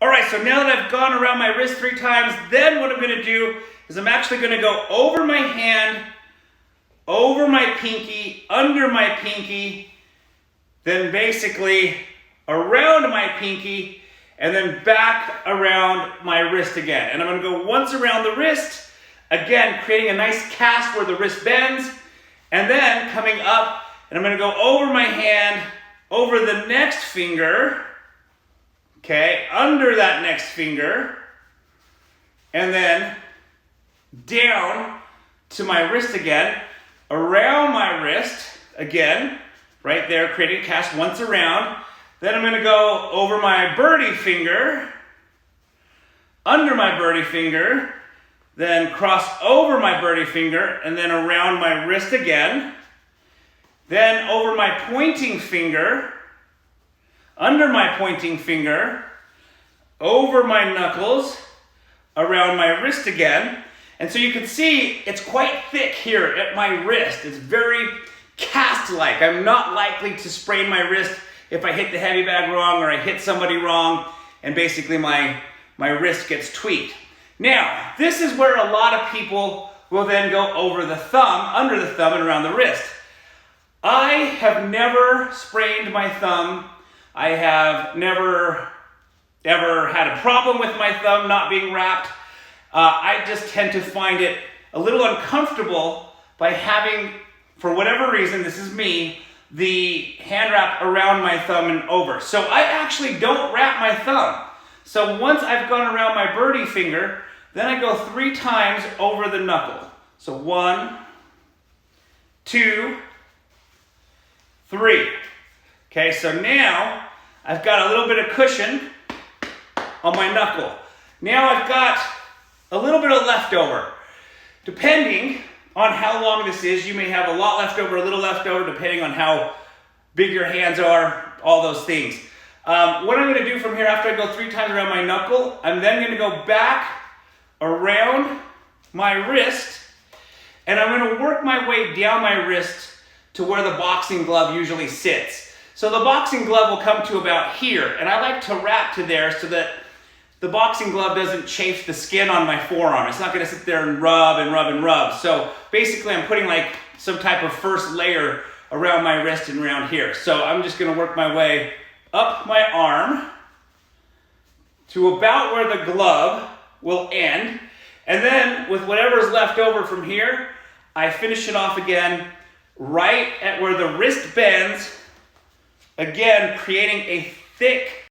All right, so now that I've gone around my wrist 3 times, then what I'm gonna do is I'm actually gonna go over my hand, over my pinky, under my pinky, then basically around my pinky, and then back around my wrist again. And I'm gonna go once around the wrist, again, creating a nice cast where the wrist bends, and then coming up, and I'm gonna go over my hand, over the next finger, okay, under that next finger, and then down to my wrist again, around my wrist again, right there, creating a cast once around. Then I'm gonna go over my birdie finger, under my birdie finger, then cross over my birdie finger, and then around my wrist again. Then over my pointing finger, under my pointing finger, over my knuckles, around my wrist again. And so you can see it's quite thick here at my wrist. It's very cast-like. I'm not likely to sprain my wrist if I hit the heavy bag wrong or I hit somebody wrong and basically my wrist gets tweaked. Now, this is where a lot of people will then go over the thumb, under the thumb and around the wrist. I have never sprained my thumb. I have never ever had a problem with my thumb not being wrapped. I just tend to find it a little uncomfortable by having, for whatever reason, this is me, the hand wrap around my thumb and over. So I actually don't wrap my thumb. So once I've gone around my birdie finger, then I go 3 times over the knuckle. So 1, 2, 3. Okay, so now I've got a little bit of cushion on my knuckle. Now I've got a little bit of leftover. Depending on how long this is, you may have a lot left over, a little left over, depending on how big your hands are, all those things. What I'm gonna do from here, after I go 3 times around my knuckle, I'm then gonna go back around my wrist, and I'm gonna work my way down my wrist to where the boxing glove usually sits. So the boxing glove will come to about here, and I like to wrap to there so that the boxing glove doesn't chafe the skin on my forearm. It's not gonna sit there and rub and rub and rub. So basically I'm putting like some type of first layer around my wrist and around here. So I'm just gonna work my way up my arm to about where the glove will end. And then with whatever's left over from here, I finish it off again right at where the wrist bends, again creating a thick